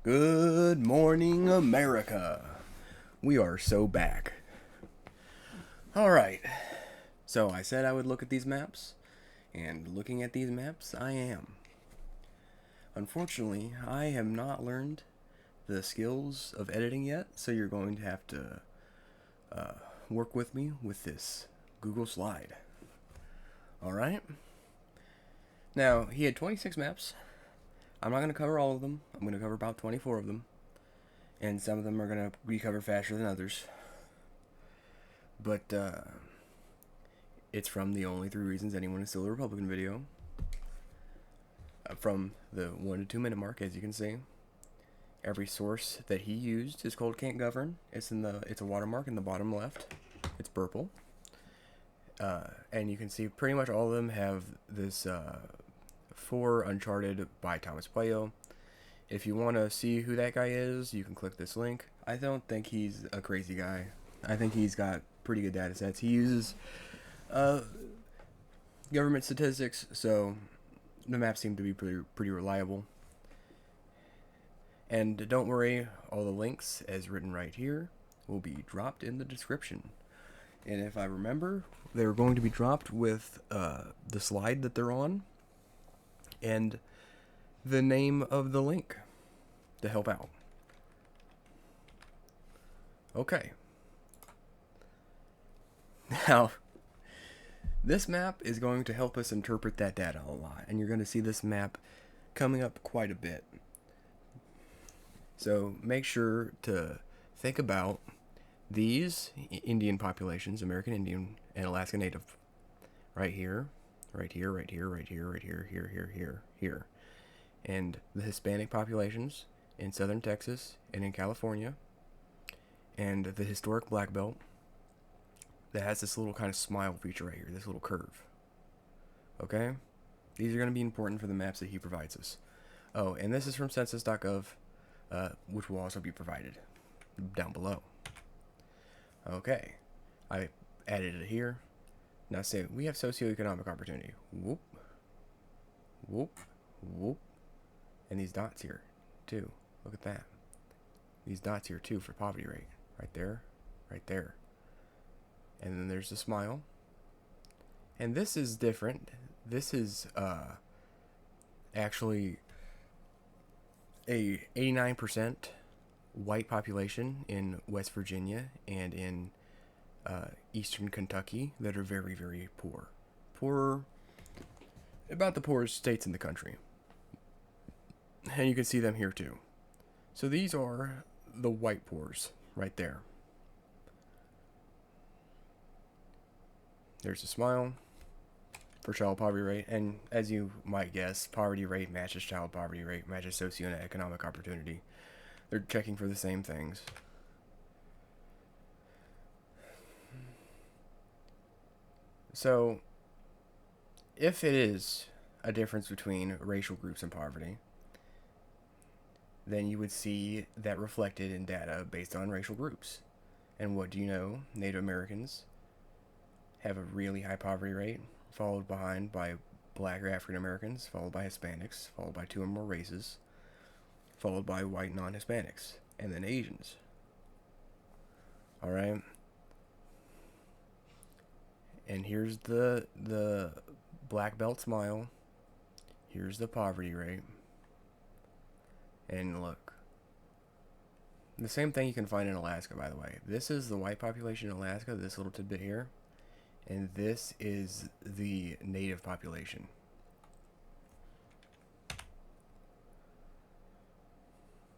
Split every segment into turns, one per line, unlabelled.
Good morning, America. We are so back. Alright, so I said I would look at these maps, and looking at these maps, I am. Unfortunately, I have not learned the skills of editing yet, so you're going to have to work with me with this Google Slide. Alright? Now, he had 26 maps. I'm not going to cover all of them. I'm going to cover about 24 of them. And some of them are going to be covered faster than others. But it's from the only 3 reasons anyone is still a Republican video. From the 1 to 2 minute mark, as you can see. Every source that he used is called Can't Govern. It's a watermark in the bottom left. It's purple. And you can see pretty much all of them have this 4 Uncharted by Thomas Playo. If you want to see who that guy is, you can click this link. I don't think he's a crazy guy. I think he's got pretty good data sets. He uses government statistics, so the maps seem to be pretty reliable. And don't worry, all the links, as written right here, will be dropped in the description. And if I remember, they're going to be dropped with the slide that they're on and the name of the link to help out. Okay. Now, this map is going to help us interpret that data a lot, and you're going to see this map coming up quite a bit. So make sure to think about these Indian populations, American Indian and Alaska Native, right here, right here, right here, right here, right here, here, and the Hispanic populations in southern Texas and in California, and the historic Black Belt that has this little kind of smile feature right here, this little curve. Okay? These are going to be important for the maps that he provides us. Oh, and this is from census.gov, which will also be provided down below. Okay. I added it here. Now say we have socioeconomic opportunity. Whoop. Whoop. Whoop. And these dots here, too. Look at that. These dots here, too, for poverty rate. Right there. Right there. And then there's the smile. And this is different. This is actually a 89% white population in West Virginia and in eastern Kentucky that are very, very poor. Poorer, about the poorest states in the country. And you can see them here too. So these are the white poors right there. There's a smile for child poverty rate, and as you might guess, poverty rate matches child poverty rate, matches socioeconomic opportunity. They're checking for the same things. So, if it is a difference between racial groups and poverty, then you would see that reflected in data based on racial groups. And what do you know? Native Americans have a really high poverty rate, followed behind by black or African Americans, followed by Hispanics, followed by 2 or more races, followed by white non-Hispanics, and then Asians. Alright? And here's the black belt smile. Here's the poverty rate. And look. The same thing you can find in Alaska, by the way. This is the white population in Alaska, this little tidbit here. And this is the native population.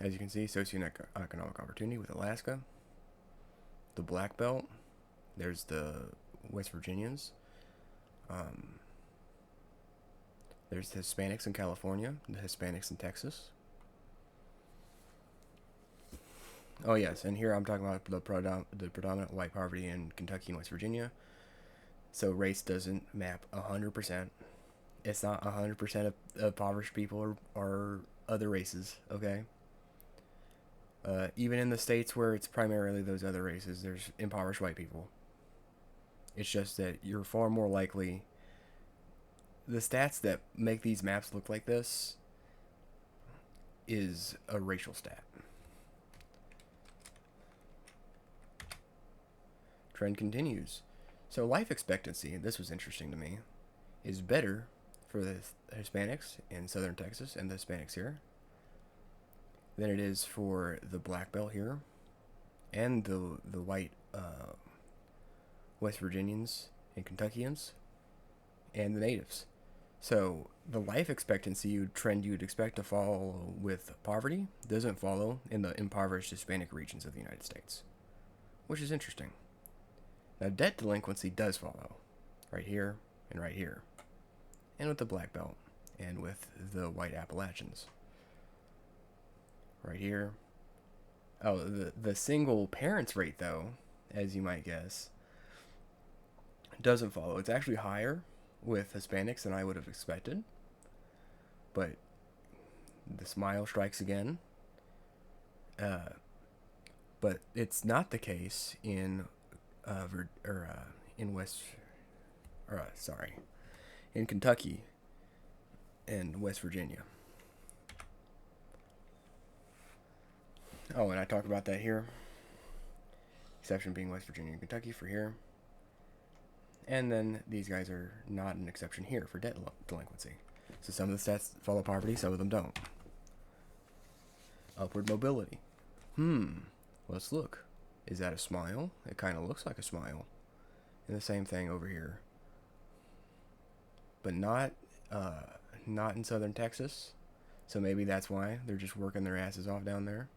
As you can see, socioeconomic opportunity with Alaska. The Black Belt. There's the West Virginians. There's the Hispanics in California. The Hispanics in Texas. Oh yes, and here I'm talking about the predominant white poverty in Kentucky and West Virginia. So race doesn't map 100%. It's not 100% of impoverished people are other races, okay? Even in the states where it's primarily those other races, there's impoverished white people. It's just that you're far more likely... The stats that make these maps look like this is a racial stat. Trend continues. So life expectancy, this was interesting to me, is better for the Hispanics in southern Texas and the Hispanics here than it is for the black belt here and the white West Virginians and Kentuckians and the natives. So the life expectancy trend you'd expect to follow with poverty doesn't follow in the impoverished Hispanic regions of the United States, which is interesting. Now debt delinquency does follow right here and right here, and with the black belt and with the white Appalachians right here. Oh, the single parents rate, though, as you might guess, doesn't follow. It's actually higher with Hispanics than I would have expected. But the smile strikes again. But it's not the case in in Kentucky and West Virginia. Oh, and I talk about that here. Exception being West Virginia and Kentucky for here. And then these guys are not an exception here for debt delinquency. So some of the stats follow poverty, some of them don't. Upward mobility. Let's look. Is that a smile? It kind of looks like a smile. And the same thing over here. But not in southern Texas. So maybe that's why they're just working their asses off down there.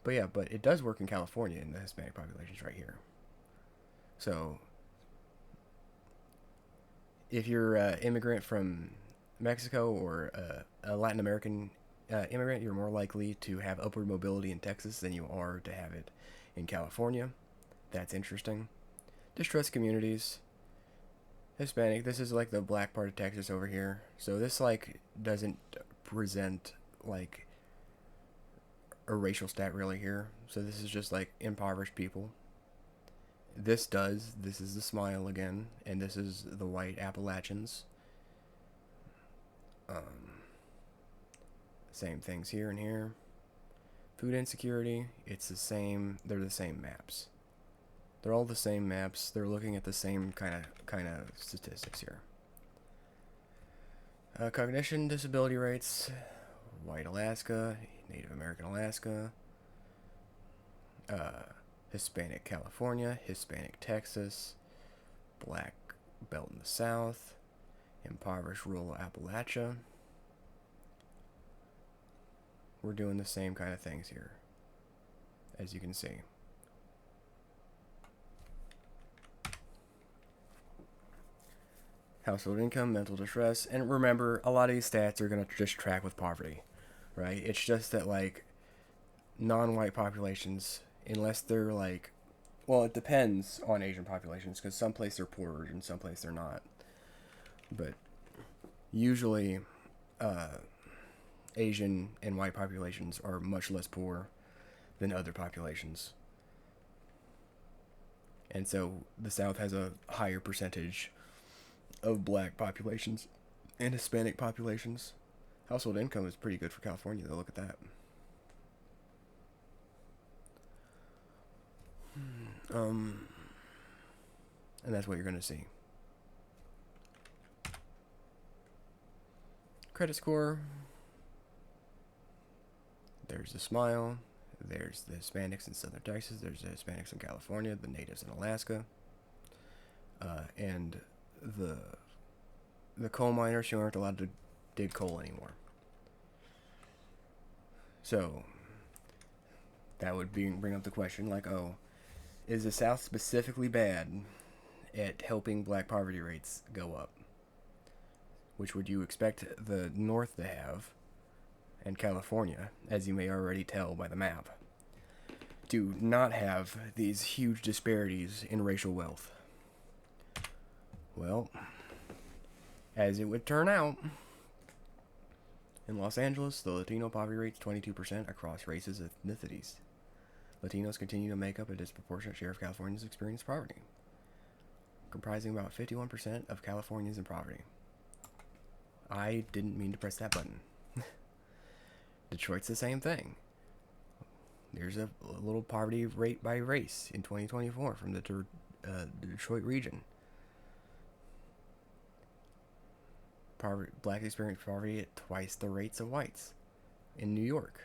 But it does work in California in the Hispanic populations right here. So if you're an immigrant from Mexico or a Latin American immigrant, you're more likely to have upward mobility in Texas than you are to have it in California. That's interesting. Distressed communities. Hispanic. This is like the black part of Texas over here. So this like doesn't present like a racial stat really here. So this is just like impoverished people. This does. This is the smile again, and this is the white Appalachians. Same things here and here. Food insecurity. It's the same. They're the same maps. They're all the same maps. They're looking at the same kind of statistics here. Cognition disability rates. White Alaska, Native American Alaska, Hispanic California, Hispanic Texas, Black Belt in the South, impoverished rural Appalachia. We're doing the same kind of things here, as you can see. Household income, mental distress, and remember, a lot of these stats are going to just track with poverty, right? It's just that, like, non-white populations, unless they're, like, well, it depends on Asian populations, because some places they're poorer and some places they're not. But usually, Asian and white populations are much less poor than other populations. And so the South has a higher percentage of black populations and Hispanic populations. Household income is pretty good for California, though. Look at that. And that's what you're going to see. Credit score. There's the smile. There's the Hispanics in southern Texas. There's the Hispanics in California. The natives in Alaska. And the coal miners who aren't allowed to dig coal anymore. So that would bring up the question, like, oh, is the South specifically bad at helping black poverty rates go up? Which would you expect the North to have, and California, as you may already tell by the map, do not have these huge disparities in racial wealth? Well, as it would turn out, in Los Angeles, the Latino poverty rate is 22% across races and ethnicities. Latinos continue to make up a disproportionate share of Californians' experienced poverty, comprising about 51% of Californians in poverty. I didn't mean to press that button. Detroit's the same thing. There's a little poverty rate by race in 2024 from the Detroit region. Blacks experience poverty at twice the rates of whites. In New York,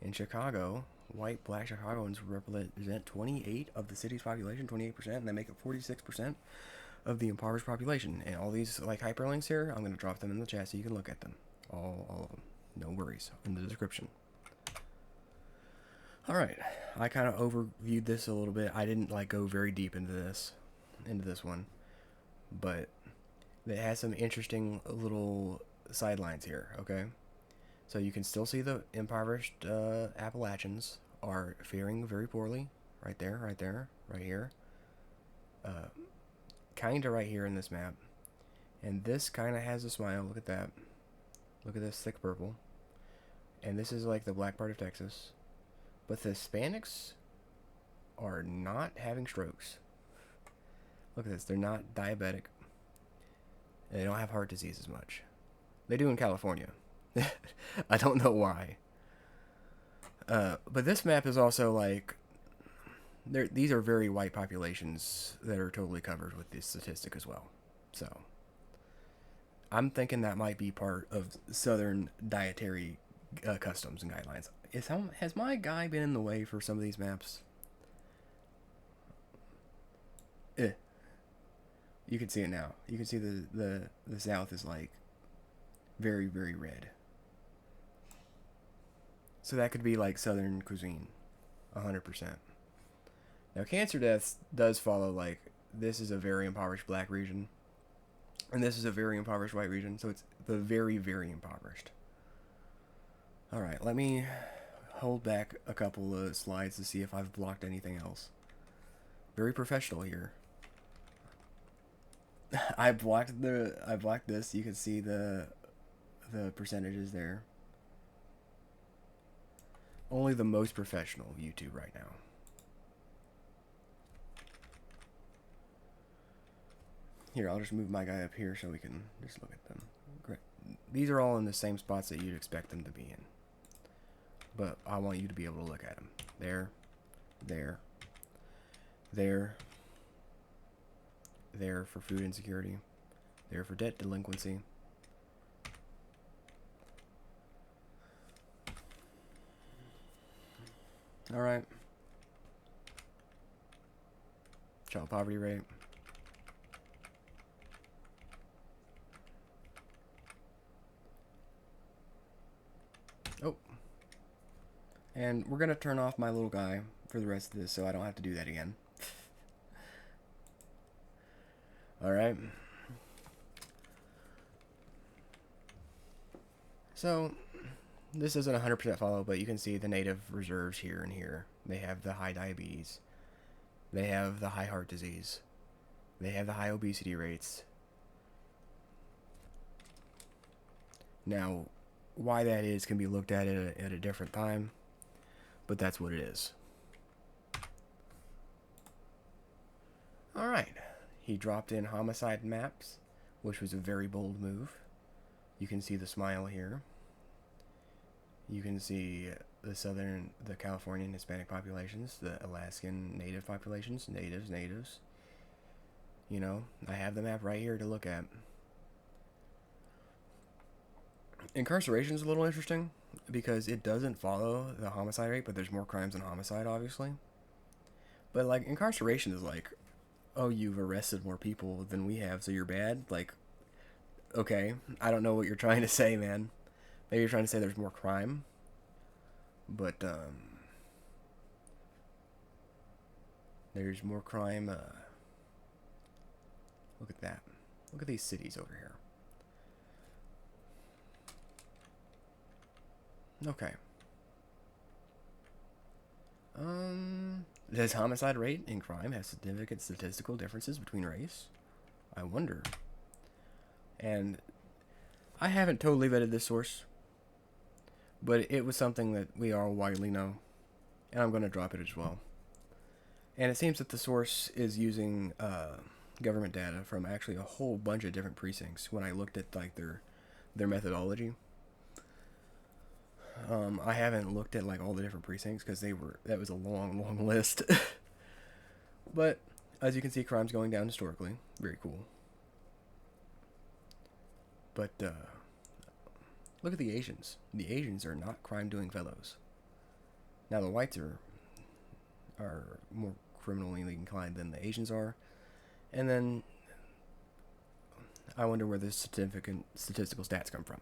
in Chicago, black Chicagoans represent 28 of the city's population, 28%, and they make up 46% of the impoverished population. And all these like hyperlinks here, I'm going to drop them in the chat so you can look at them. All of them. No worries. In the description. Alright. I kind of overviewed this a little bit. I didn't like go very deep into this one. But it has some interesting little sidelines here, okay? So you can still see the impoverished Appalachians are faring very poorly. Right there, right here. Kind of right here in this map. And this kind of has a smile. Look at that. Look at this thick purple. And this is like the black part of Texas. But the Hispanics are not having strokes. Look at this. They're not diabetic. And they don't have heart disease as much. They do in California. I don't know why. But this map is also like... these are very white populations that are totally covered with this statistic as well. So, I'm thinking that might be part of Southern dietary customs and guidelines. Has my guy been in the way for some of these maps? You can see it now. You can see the South is like very, very red. So that could be like Southern cuisine, 100%. Now, cancer deaths does follow, like, this is a very impoverished black region, and this is a very impoverished white region, so it's the very, very impoverished. Alright, let me hold back a couple of slides to see if I've blocked anything else. Very professional here. I blocked this. You can see the percentages there. Only the most professional YouTube right now. Here, I'll just move my guy up here so we can just look at them. Great. These are all in the same spots that you'd expect them to be in. But I want you to be able to look at them. There. There. There. There for food insecurity. There for debt delinquency. Alright. Child poverty rate. Oh. And we're going to turn off my little guy for the rest of this so I don't have to do that again. Alright. So, this isn't 100% follow, but you can see the native reserves here and here. They have the high diabetes. They have the high heart disease. They have the high obesity rates. Now, why that is can be looked at a different time, but that's what it is. Alright. He dropped in homicide maps, which was a very bold move. You can see the smile here. You can see the Californian Hispanic populations, the Alaskan native populations, natives. You know, I have the map right here to look at. Incarceration is a little interesting because it doesn't follow the homicide rate, but there's more crimes than homicide, obviously. But, like, incarceration is like, oh, you've arrested more people than we have, so you're bad? Like, okay, I don't know what you're trying to say, man. Maybe you're trying to say there's more crime. But, there's more crime, look at that. Look at these cities over here. Okay. Does homicide rate and crime have significant statistical differences between race? I wonder. And I haven't totally vetted this source, but it was something that we all widely know, and I'm going to drop it as well. And it seems that the source is using government data from actually a whole bunch of different precincts. When I looked at like their their methodology. I haven't looked at like all the different precincts because that was a long list. But as you can see, crime's going down historically. Very cool. But look at the Asians. The Asians are not crime-doing fellows. Now the whites are more criminally inclined than the Asians are, and then I wonder where the statistical stats come from.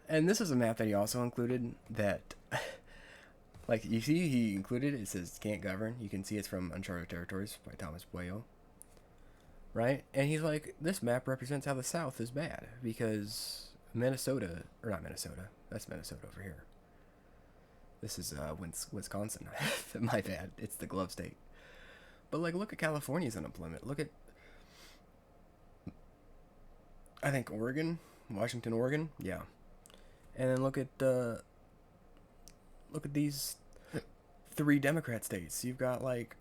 And this is a map that he also included that, like, you see he included, it says can't govern. You can see it's from Uncharted Territories by Thomas Puello. Right? And he's like, this map represents how the South is bad because Minnesota, or not Minnesota, that's Minnesota over here. This is Wisconsin. My bad. It's the glove state. But, like, look at California's unemployment. Look at, I think, Oregon, Washington, Oregon. Yeah. And then look at these 3 Democrat states. You've got, like,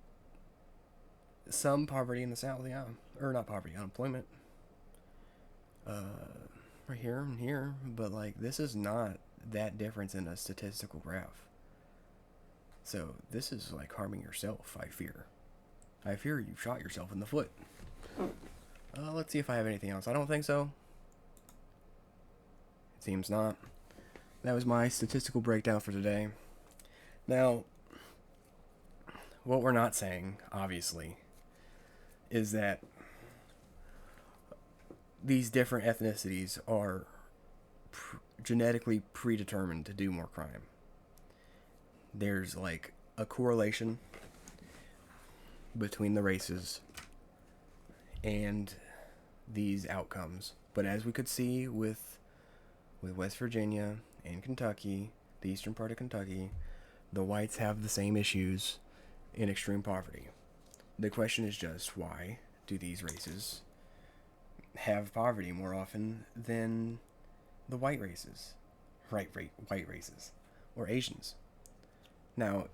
some poverty in the South, yeah. Or not poverty, unemployment. Right here and here. But, like, this is not that difference in a statistical graph. So, this is, like, harming yourself, I fear. I fear you shot yourself in the foot. Let's see if I have anything else. I don't think so. It seems not. That was my statistical breakdown for today. Now, what we're not saying, obviously, is that these different ethnicities are genetically predetermined to do more crime. There's like a correlation between the races and these outcomes. But as we could see with West Virginia and Kentucky, the eastern part of Kentucky, the whites have the same issues in extreme poverty. The question is just, why do these races have poverty more often than the white races? White races. Or Asians. Now,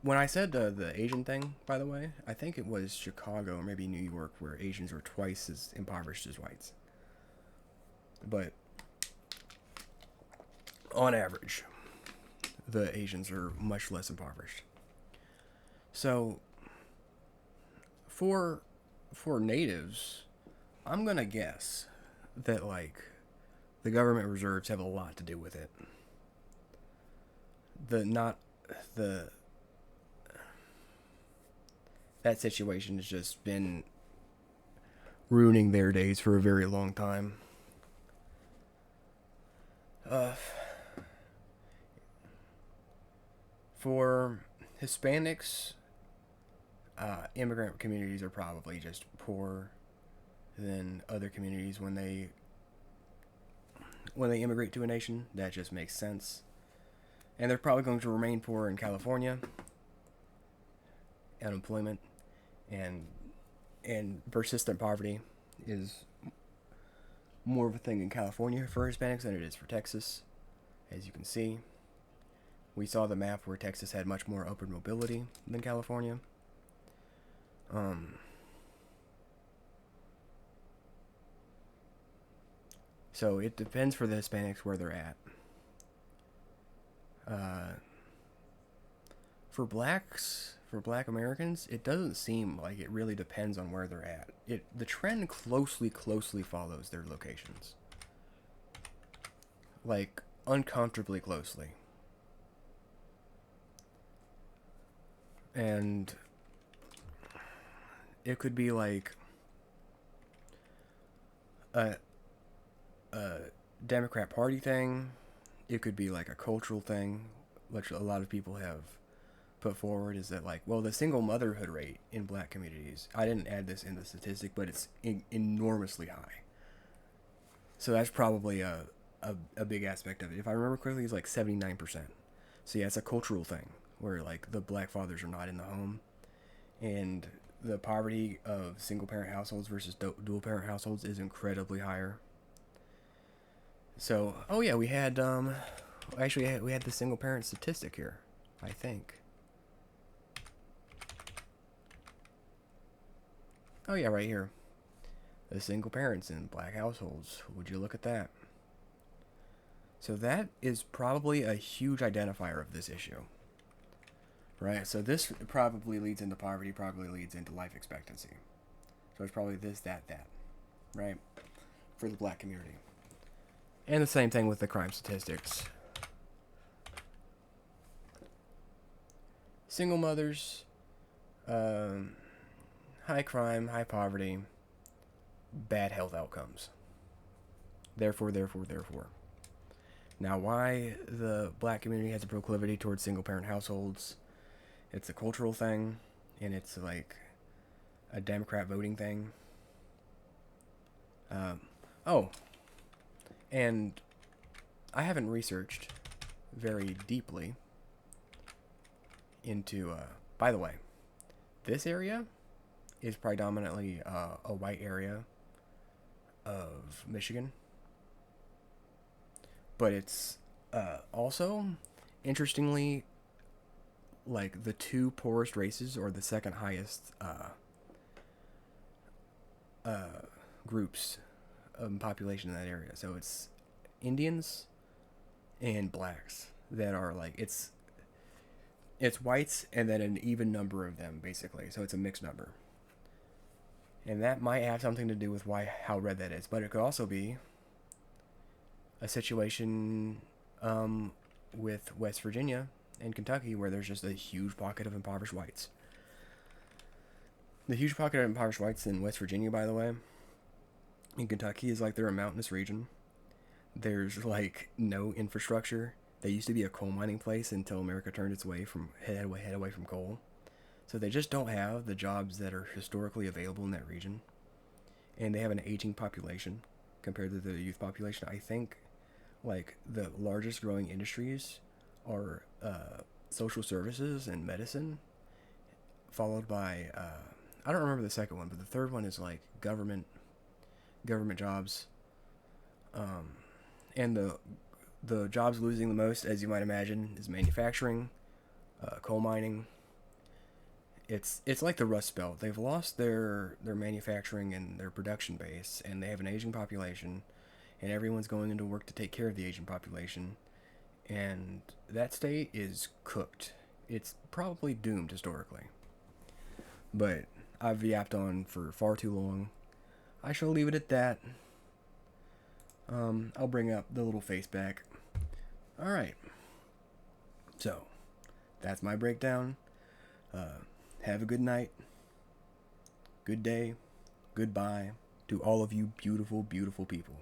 when I said the Asian thing, by the way, I think it was Chicago or maybe New York where Asians were twice as impoverished as whites. But on average, the Asians are much less impoverished. So, for natives, I'm gonna guess that, like, the government reserves have a lot to do with it. That situation has just been ruining their days for a very long time. For Hispanics, immigrant communities are probably just poorer than other communities when they immigrate to a nation. That just makes sense. And they're probably going to remain poor in California. Unemployment and persistent poverty is more of a thing in California for Hispanics than it is for Texas. As you can see, we saw the map where Texas had much more upward mobility than California. So it depends for the Hispanics where they're at. For blacks, for black Americans, it doesn't seem like it really depends on where they're at. The trend closely follows their locations. Like, uncomfortably closely. And it could be like a Democrat Party thing. It could be like a cultural thing, which a lot of people have put forward, is that, like, well, the single motherhood rate in black communities, I didn't add this in the statistic, but it's enormously high. So that's probably a big aspect of it. If I remember correctly, it's like 79%. So yeah, it's a cultural thing where, like, the black fathers are not in the home, and the poverty of single parent households versus dual parent households is incredibly higher. So, oh yeah, we had we had the single parent statistic here, I think. Oh yeah, right here. the single parents in black households. Would you look at that? So that is probably a huge identifier of this issue. Right? So this probably leads into poverty, probably leads into life expectancy. So it's probably this, that, that. Right? For the black community. And the same thing with the crime statistics. Single mothers, high crime, high poverty, bad health outcomes. Therefore. Now, why the black community has a proclivity towards single parent households? It's a cultural thing, and it's like a Democrat voting thing. Oh, and I haven't researched very deeply into, by the way, this area is predominantly a white area of Michigan. But it's also, interestingly, like the two poorest races or the second highest groups of population in that area. So it's Indians and blacks that are like, it's whites and then an even number of them, basically. So it's a mixed number. And that might have something to do with how red that is. But it could also be a situation with West Virginia and Kentucky where there's just a huge pocket of impoverished whites. The huge pocket of impoverished whites in West Virginia, by the way, in Kentucky is like they're a mountainous region. There's like no infrastructure. They used to be a coal mining place until America turned its way from head away from coal. So they just don't have the jobs that are historically available in that region. And they have an aging population compared to the youth population. I think like the largest growing industries are social services and medicine, followed by I don't remember the second one, but the third one is like government jobs. And the jobs losing the most, as you might imagine, is manufacturing, coal mining. It's like the Rust Belt. They've lost their manufacturing and their production base, and they have an aging population, and everyone's going into work to take care of the aging population, and that state is cooked. It's probably doomed historically. But I've yapped on for far too long. I shall leave it at that. I'll bring up the little face back. Alright. So, that's my breakdown. Have a good night, good day, goodbye to all of you beautiful, beautiful people.